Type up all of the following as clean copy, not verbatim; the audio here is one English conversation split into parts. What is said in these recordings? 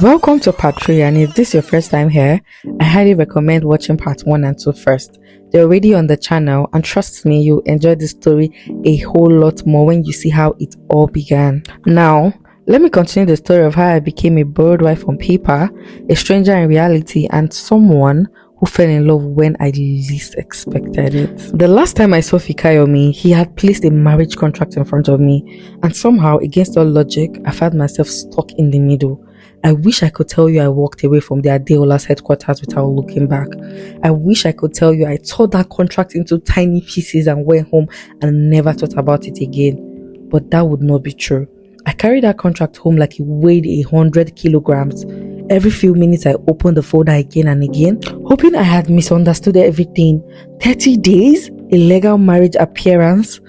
Welcome to part 3, and if this is your first time here, I highly recommend watching part 1 and 2 first. They're already on the channel, and trust me, you'll enjoy this story a whole lot more when you see how it all began. Now, let me continue the story of how I became a borrowed wife on paper, a stranger in reality, and someone who fell in love when I least expected it. The last time I saw Fikayomi, he had placed a marriage contract in front of me, and somehow, against all logic, I found myself stuck in the middle. I wish I could tell you I walked away from the Adeola's headquarters without looking back. I wish I could tell you I tore that contract into tiny pieces and went home and never thought about it again. But that would not be true. I carried that contract home like it weighed 100 kilograms. Every few minutes I opened the folder again and again, hoping I had misunderstood everything. 30 days? A legal marriage appearance?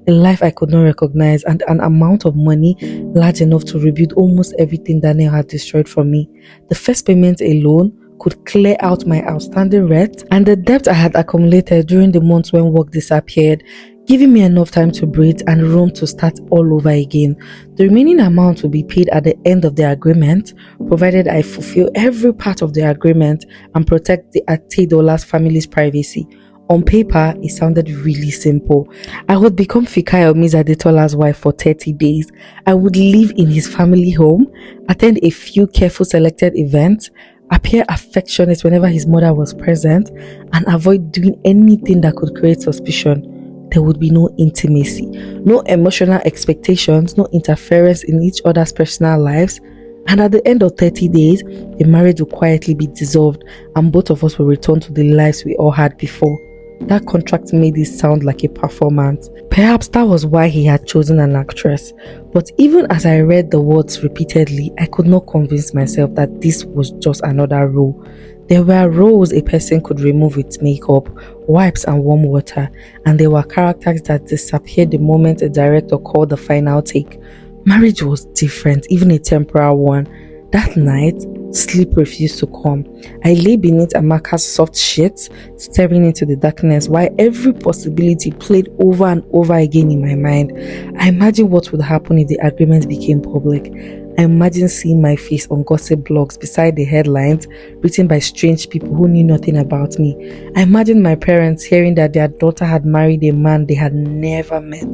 A life I could not recognize, and an amount of money large enough to rebuild almost everything Daniel had destroyed from me. The first payment alone could clear out my outstanding rent and the debt I had accumulated during the months when work disappeared, giving me enough time to breathe and room to start all over again. The remaining amount will be paid at the end of the agreement, provided I fulfill every part of the agreement and protect the Ateidola's family's privacy. On paper, it sounded really simple. I would become Fikayomi's Adetola's wife for 30 days. I would live in his family home, attend a few careful selected events, appear affectionate whenever his mother was present, and avoid doing anything that could create suspicion. There would be no intimacy, no emotional expectations, no interference in each other's personal lives. And at the end of 30 days, the marriage will quietly be dissolved and both of us will return to the lives we all had before. That contract made it sound like a performance. Perhaps that was why he had chosen an actress. But even as I read the words repeatedly, I could not convince myself that this was just another role. There were roles a person could remove with makeup, wipes and warm water, and there were characters that disappeared the moment a director called the final take. Marriage was different, even a temporal one. That night, sleep refused to come. I lay beneath Amaka's soft sheets, staring into the darkness while every possibility played over and over again in my mind. I imagined what would happen if the agreement became public. I imagined seeing my face on gossip blogs beside the headlines written by strange people who knew nothing about me. I imagined my parents hearing that their daughter had married a man they had never met.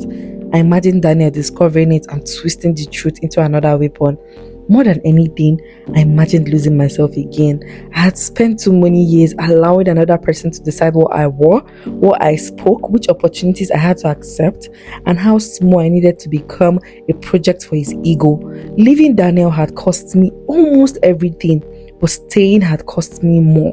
I imagined Daniel discovering it and twisting the truth into another weapon. More than anything, I imagined losing myself again. I had spent too many years allowing another person to decide what I wore, what I spoke, which opportunities I had to accept, and how small I needed to become a project for his ego. Leaving Daniel had cost me almost everything, but staying had cost me more.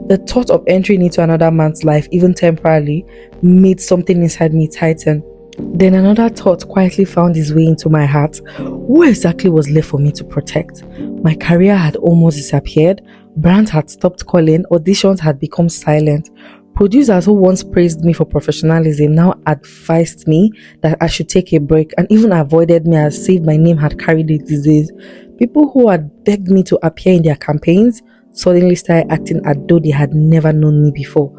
The thought of entering into another man's life, even temporarily, made something inside me tighten. Then another thought quietly found its way into my heart. What exactly was left for me to protect? My career had almost disappeared, brands had stopped calling, auditions had become silent. Producers who once praised me for professionalism now advised me that I should take a break and even avoided me as if my name had carried a disease. People who had begged me to appear in their campaigns suddenly started acting as though they had never known me before.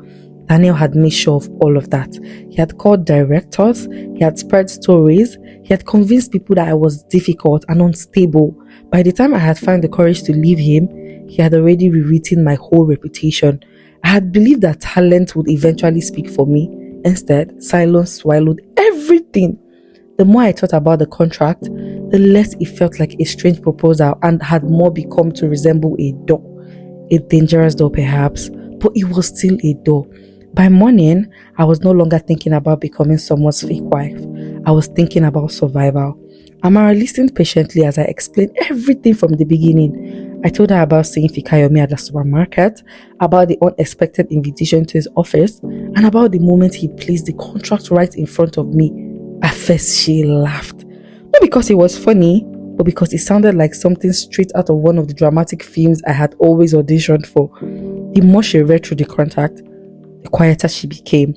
Daniel had made sure of all of that. He had called directors, he had spread stories, he had convinced people that I was difficult and unstable. By the time I had found the courage to leave him, he had already rewritten my whole reputation. I had believed that talent would eventually speak for me. Instead, silence swallowed everything. The more I thought about the contract, the less it felt like a strange proposal and had more become to resemble a door. A dangerous door perhaps, but it was still a door. By morning, I was no longer thinking about becoming someone's fake wife. I was thinking about survival. Amara listened patiently as I explained everything from the beginning. I told her about seeing Fikayomi at the supermarket, about the unexpected invitation to his office, and about the moment he placed the contract right in front of me. At first, she laughed. Not because it was funny, but because it sounded like something straight out of one of the dramatic films I had always auditioned for. The more she read through the contract, the quieter she became.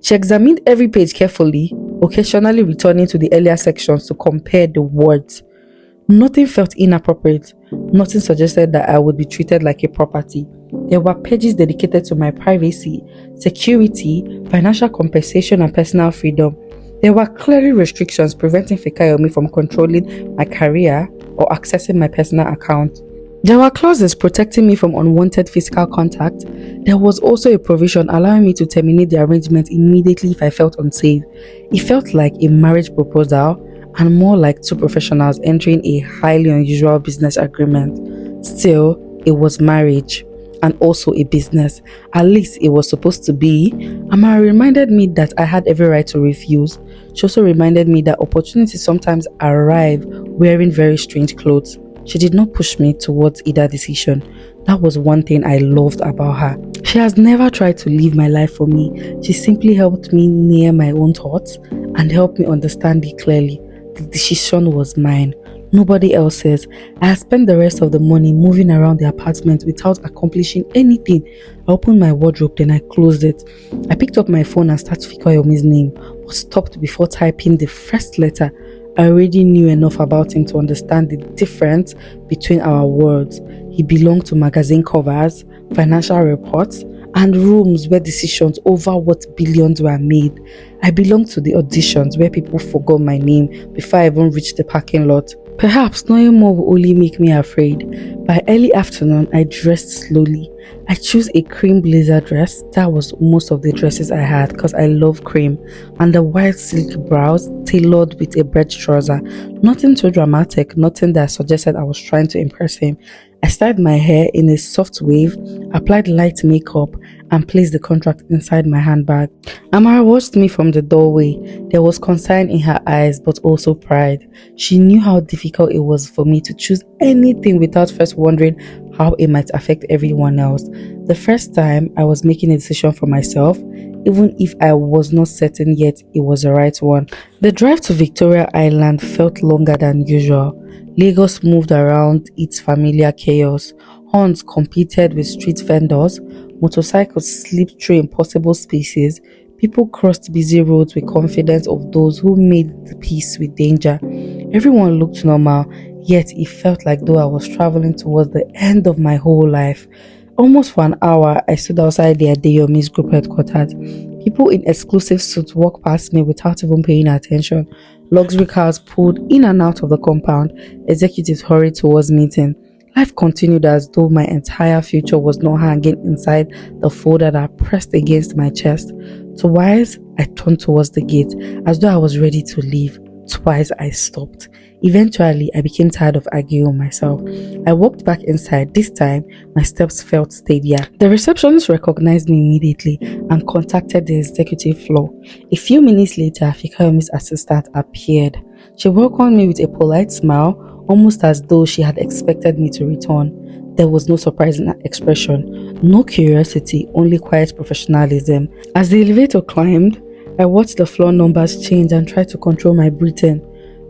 She examined every page carefully, occasionally returning to the earlier sections to compare the words. Nothing felt inappropriate. Nothing suggested that I would be treated like a property. There were pages dedicated to my privacy, security, financial compensation, and personal freedom. There were clearly restrictions preventing Fikayomi from controlling my career or accessing my personal account. There were clauses protecting me from unwanted physical contact. There was also a provision allowing me to terminate the arrangement immediately if I felt unsafe. It felt like a marriage proposal and more like two professionals entering a highly unusual business agreement. Still, it was marriage and also a business. At least it was supposed to be. Amara reminded me that I had every right to refuse. She also reminded me that opportunities sometimes arrive wearing very strange clothes. She did not push me towards either decision. That was one thing I loved about her. She has never tried to live my life for me. She simply helped me near my own thoughts and helped me understand it clearly. The decision was mine, nobody else's. I had spent the rest of the morning moving around the apartment without accomplishing anything. I opened my wardrobe, then I closed it. I picked up my phone and started Fikoyomi's name, but stopped before typing the first letter. I already knew enough about him to understand the difference between our words. He belonged to magazine covers, financial reports, and rooms where decisions over what billions were made. I belonged to the auditions where people forgot my name before I even reached the parking lot. Perhaps knowing more will only make me afraid. By early afternoon, I dressed slowly. I chose a cream blazer dress. That was most of the dresses I had because I love cream. And the white silk blouse tailored with a bread trouser. Nothing too dramatic, nothing that suggested I was trying to impress him. I styled my hair in a soft wave, applied light makeup, and placed the contract inside my handbag. Amara watched me from the doorway. There was concern in her eyes, but also pride. She knew how difficult it was for me to choose anything without first wondering how it might affect everyone else. The first time I was making a decision for myself, even if I was not certain yet it was the right one. The drive to Victoria Island felt longer than usual. Lagos moved around its familiar chaos. Horns competed with street vendors. Motorcycles slipped through impossible spaces. People crossed busy roads with confidence of those who made the peace with danger. Everyone looked normal, yet it felt like though I was traveling towards the end of my whole life. Almost for an hour, I stood outside the Adeyomi's group headquarters. People in exclusive suits walked past me without even paying attention. Luxury cars pulled in and out of the compound. Executives hurried towards meeting. Life continued as though my entire future was not hanging inside the folder that pressed against my chest. Twice, I turned towards the gate as though I was ready to leave. Twice, I stopped. Eventually, I became tired of arguing with myself. I walked back inside. This time, my steps felt steadier. The receptionist recognized me immediately and contacted the executive floor. A few minutes later, Fikayomi's assistant appeared. She welcomed me with a polite smile, almost as though she had expected me to return. There was no surprise in her expression, no curiosity, only quiet professionalism. As the elevator climbed, I watched the floor numbers change and tried to control my breathing.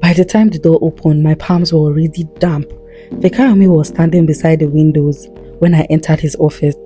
By the time the door opened, my palms were already damp. Fikayomi was standing beside the windows when I entered his office.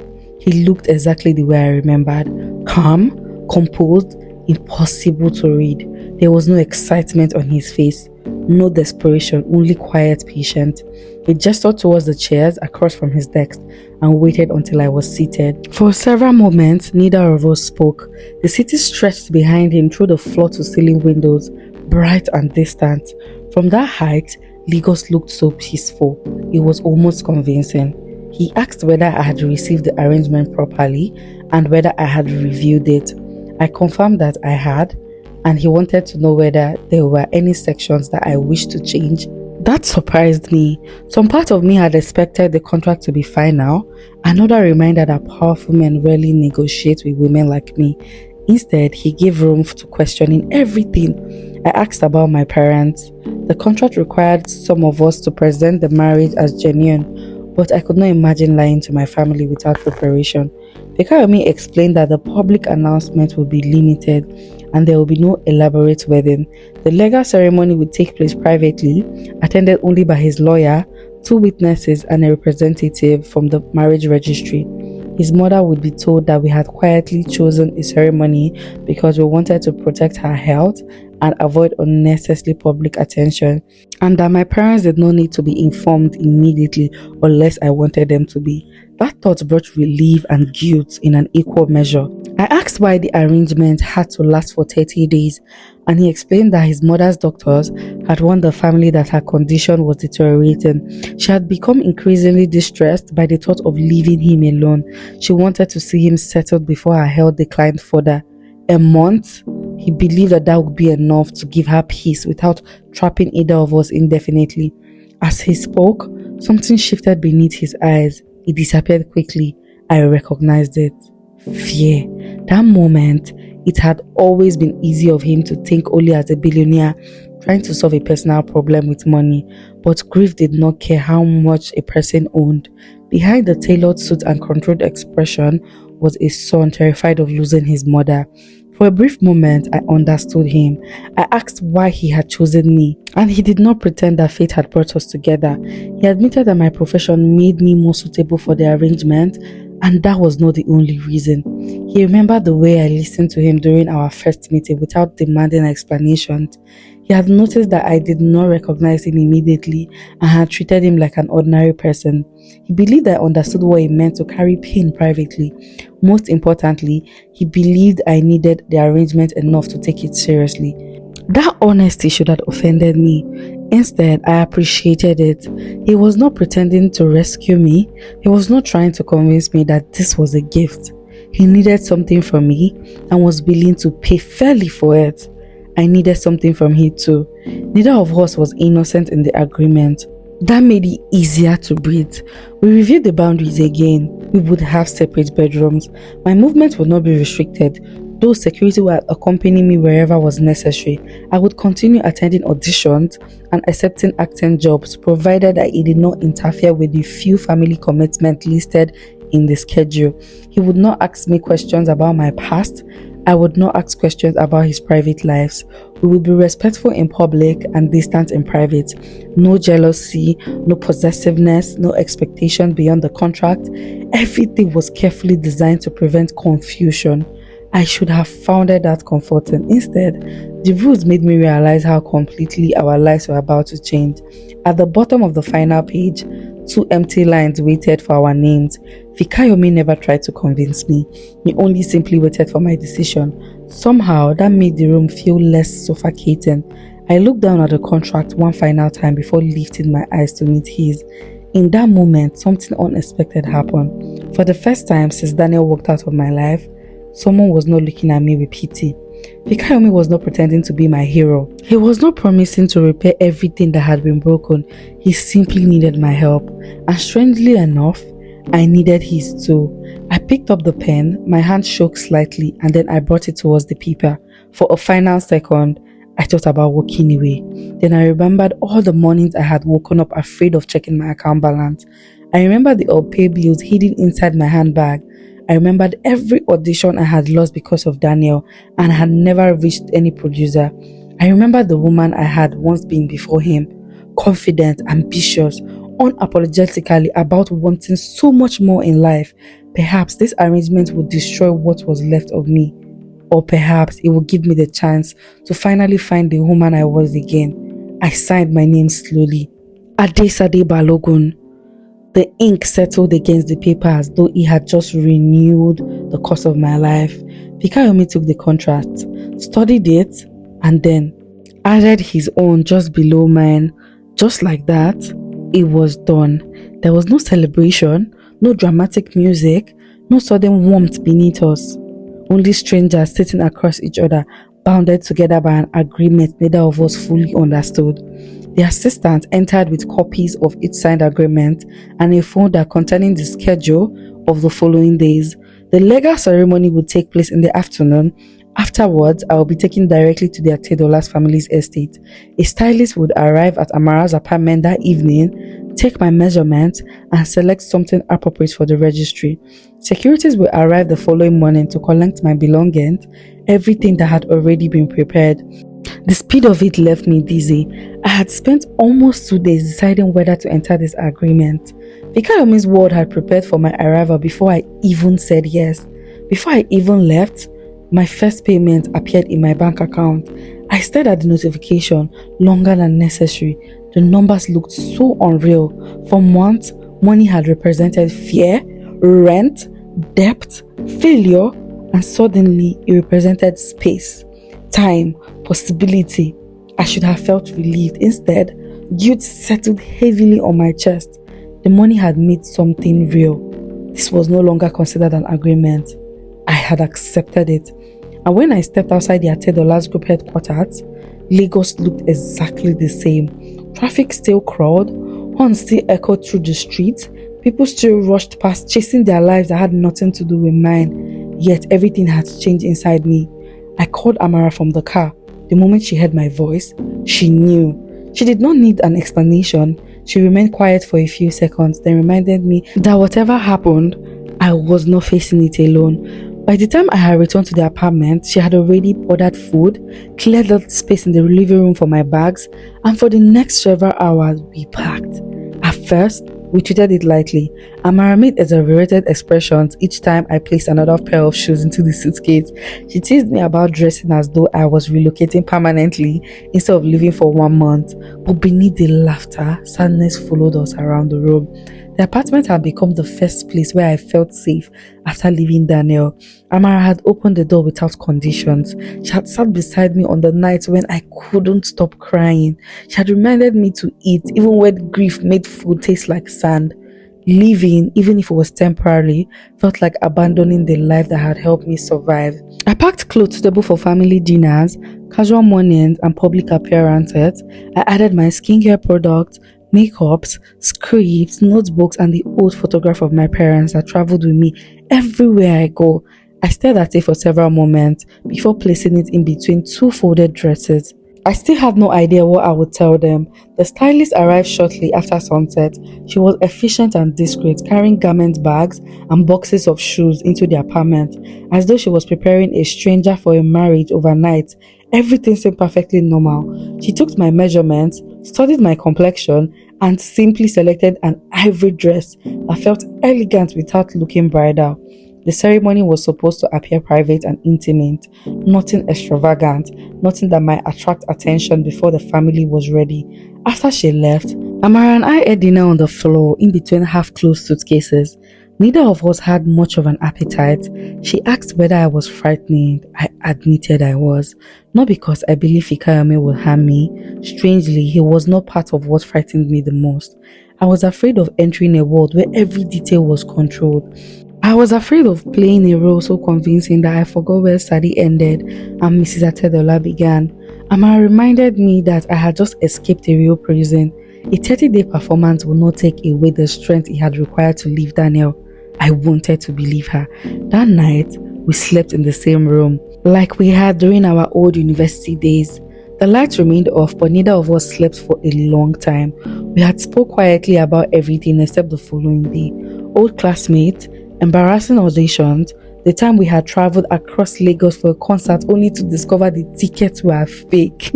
He looked exactly the way I remembered. Calm, composed, impossible to read. There was no excitement on his face, no desperation, only quiet patience. He gestured towards the chairs across from his desk and waited until I was seated. For several moments, neither of us spoke. The city stretched behind him through the floor-to-ceiling windows, bright and distant. From that height, Lagos looked so peaceful. It was almost convincing. He asked whether I had received the arrangement properly and whether I had reviewed it. I confirmed that I had, and he wanted to know whether there were any sections that I wished to change. That surprised me. Some part of me had expected the contract to be final, another reminder that powerful men rarely negotiate with women like me. Instead, he gave room to questioning everything. I asked about my parents. The contract required some of us to present the marriage as genuine, but I could not imagine lying to my family without preparation. Fikayomi explained that the public announcement would be limited and there will be no elaborate wedding. The legal ceremony would take place privately, attended only by his lawyer, 2 witnesses, and a representative from the marriage registry. His mother would be told that we had quietly chosen a ceremony because we wanted to protect her health and avoid unnecessary public attention, and that my parents did not need to be informed immediately unless I wanted them to be. That thought brought relief and guilt in an equal measure. I asked why the arrangement had to last for 30 days, and he explained that his mother's doctors had warned the family that her condition was deteriorating. She had become increasingly distressed by the thought of leaving him alone. She wanted to see him settled before her health declined further. A month? He believed that would be enough to give her peace without trapping either of us indefinitely. As he spoke, something shifted beneath his eyes. It disappeared quickly. I recognized it. Fear. That moment, it had always been easy of him to think only as a billionaire trying to solve a personal problem with money, but grief did not care how much a person owned. Behind the tailored suit and controlled expression was a son terrified of losing his mother. For a brief moment, I understood him. I asked why he had chosen me, and he did not pretend that fate had brought us together. He admitted that my profession made me more suitable for the arrangement, and that was not the only reason. He remembered the way I listened to him during our first meeting without demanding explanations. He had noticed that I did not recognize him immediately and had treated him like an ordinary person. He believed I understood what it meant to carry pain privately. Most importantly, he believed I needed the arrangement enough to take it seriously. That honesty should have offended me. Instead, I appreciated it. He was not pretending to rescue me. He was not trying to convince me that this was a gift. He needed something from me and was willing to pay fairly for it. I needed something from him too. Neither of us was innocent in the agreement. That made it easier to breathe. We reviewed the boundaries again. We would have separate bedrooms. My movement would not be restricted, though security would accompany me wherever was necessary. I would continue attending auditions and accepting acting jobs, provided that it did not interfere with the few family commitments listed in the schedule. He would not ask me questions about my past. I would not ask questions about his private lives. We would be respectful in public and distant in private. No jealousy, no possessiveness, no expectation beyond the contract. Everything was carefully designed to prevent confusion. I should have found that comforting. Instead, the rules made me realize how completely our lives were about to change. At the bottom of the final page, 2 empty lines waited for our names. Fikayomi never tried to convince me. He only simply waited for my decision. Somehow, that made the room feel less suffocating. I looked down at the contract one final time before lifting my eyes to meet his. In that moment, something unexpected happened. For the first time since Daniel walked out of my life, someone was not looking at me with pity. Fikayomi was not pretending to be my hero. He was not promising to repair everything that had been broken. He simply needed my help. And strangely enough, I needed his too. I picked up the pen, my hand shook slightly, and then I brought it towards the paper. For a final second, I thought about walking away. Then I remembered all the mornings I had woken up afraid of checking my account balance. I remembered the unpaid bills hidden inside my handbag. I remembered every audition I had lost because of Daniel and had never reached any producer. I remembered the woman I had once been before him, confident, ambitious, unapologetically about wanting so much more in life. Perhaps this arrangement would destroy what was left of me, or perhaps it would give me the chance to finally find the woman I was again. I signed my name slowly. Sade Balogun. The ink settled against the paper as though it had just renewed the course of my life. Fikayomi took the contract, studied it, and then added his own just below mine. Just like that, it was done. There was no celebration, no dramatic music, no sudden warmth beneath us. Only strangers sitting across each other, bounded together by an agreement neither of us fully understood. The assistant entered with copies of each signed agreement and a folder containing the schedule of the following days. The legal ceremony would take place in the afternoon. Afterwards, I will be taken directly to the Atedolas family's estate. A stylist would arrive at Amara's apartment that evening, take my measurements, and select something appropriate for the registry. Securities will arrive the following morning to collect my belongings, everything that had already been prepared. The speed of it left me dizzy. I had spent almost 2 days deciding whether to enter this agreement. Fikayomi's word had prepared for my arrival before I even said yes. Before I even left, my first payment appeared in my bank account. I stared at the notification longer than necessary. The numbers looked so unreal. For months, money had represented fear, rent, debt, failure, and suddenly it represented space, time, possibility. I should have felt relieved. Instead, guilt settled heavily on my chest. The money had made something real. This was no longer considered an agreement. I had accepted it. And when I stepped outside the Atedolas group headquarters, Lagos looked exactly the same. Traffic still crawled, horns still echoed through the streets, people still rushed past chasing their lives that had nothing to do with mine. Yet everything had changed inside me. I called Amara from the car. The moment she heard my voice, she knew. She did not need an explanation. She remained quiet for a few seconds, then reminded me that whatever happened, I was not facing it alone. By the time I had returned to the apartment, she had already ordered food, cleared the space in the living room for my bags, and for the next several hours, we packed. At first, we treated it lightly. Amara made exaggerated expressions each time I placed another pair of shoes into the suitcase. She teased me about dressing as though I was relocating permanently instead of living for 1 month. But beneath the laughter, sadness followed us around the room. The apartment had become the first place where I felt safe after leaving Daniel. Amara had opened the door without conditions. She had sat beside me on the nights when I couldn't stop crying. She had reminded me to eat even when grief made food taste like sand. Leaving, even if it was temporarily, felt like abandoning the life that had helped me survive. I packed clothes suitable for family dinners, casual mornings, and public appearances. I added my skincare products, makeups, scripts, notebooks, and the old photograph of my parents that traveled with me everywhere I go. I stared at it for several moments before placing it in between two folded dresses. I still had no idea what I would tell them. The stylist arrived shortly after sunset. She was efficient and discreet, carrying garment bags and boxes of shoes into the apartment, as though she was preparing a stranger for a marriage overnight. Everything seemed perfectly normal. She took my measurements, studied my complexion, and simply selected an ivory dress that felt elegant without looking bridal. The ceremony was supposed to appear private and intimate, nothing extravagant, nothing that might attract attention before the family was ready. After she left, Amara and I ate dinner on the floor in between half-closed suitcases. Neither of us had much of an appetite. She asked whether I was frightened. I admitted I was. Not because I believed Hikayome would harm me. Strangely, he was not part of what frightened me the most. I was afraid of entering a world where every detail was controlled. I was afraid of playing a role so convincing that I forgot where Sade ended and Mrs. Atedola began. Amara reminded me that I had just escaped a real prison. A 30-day performance would not take away the strength it had required to leave Daniel. I wanted to believe her. That night, we slept in the same room, like we had during our old university days. The lights remained off, but neither of us slept for a long time. We had spoke quietly about everything except the following day. Old classmates, embarrassing auditions, the time we had traveled across Lagos for a concert only to discover the tickets were fake.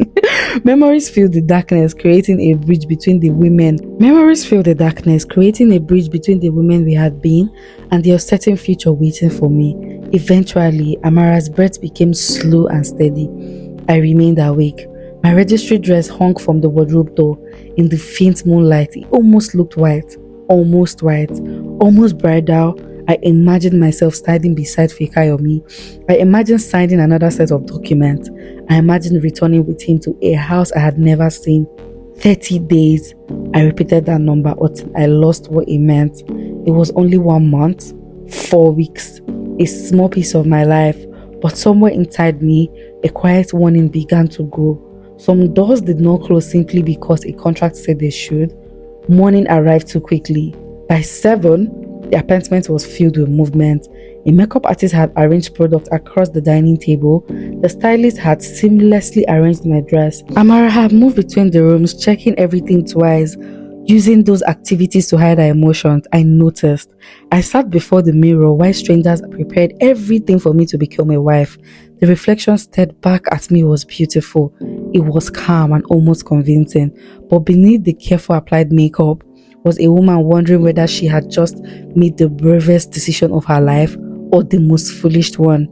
Memories filled the darkness, creating a bridge between the women. Memories filled the darkness, creating a bridge between the women we had been and the uncertain future waiting for me. Eventually, Amara's breath became slow and steady. I remained awake. My registry dress hung from the wardrobe door. In the faint moonlight, it almost looked white, almost bridal. I imagined myself standing beside Hikayome. I imagined signing another set of documents. I imagined returning with him to a house I had never seen. 30 days. I repeated that number until I lost what it meant. It was only 1 month, 4 weeks, a small piece of my life, but somewhere inside me, a quiet warning began to grow. Some doors did not close simply because a contract said they should. Morning arrived too quickly. By 7, the apartment was filled with movement. A makeup artist had arranged products across the dining table. The stylist had seamlessly arranged my dress. Amara had moved between the rooms, checking everything twice, using those activities to hide her emotions. I noticed. I sat before the mirror while strangers prepared everything for me to become a wife. The reflection stared back at me was beautiful. It was calm and almost convincing. But beneath the careful applied makeup was a woman wondering whether she had just made the bravest decision of her life or the most foolish one.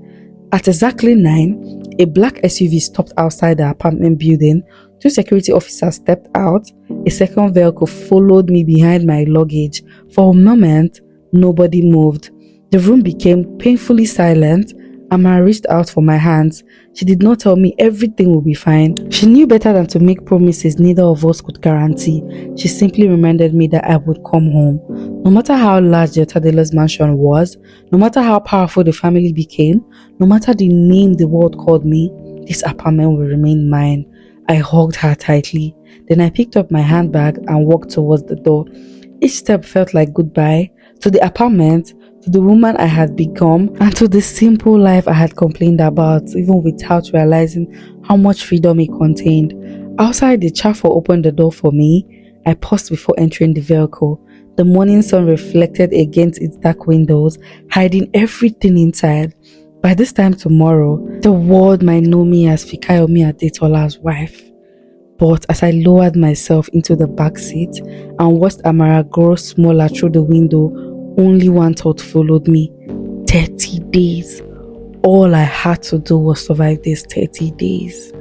At exactly 9, A black SUV stopped outside the apartment building. 2 security officers stepped out. A second vehicle followed me behind my luggage. For a moment, nobody moved. The room became painfully silent. Amma reached out for my hands. She did not tell me everything will be fine. She knew better than to make promises neither of us could guarantee. She simply reminded me that I would come home. No matter how large the Otadelo's mansion was, no matter how powerful the family became, no matter the name the world called me, this apartment will remain mine. I hugged her tightly. Then I picked up my handbag and walked towards the door. Each step felt like goodbye to the apartment, to the woman I had become, and to the simple life I had complained about, even without realizing how much freedom it contained. Outside, the chauffeur opened the door for me. I paused before entering the vehicle. The morning sun reflected against its dark windows, hiding everything inside. By this time tomorrow, the world might know me as Fikayomi Adetola's wife. But as I lowered myself into the back seat and watched Amara grow smaller through the window, only one thought followed me. 30 days. All I had to do was survive these 30 days.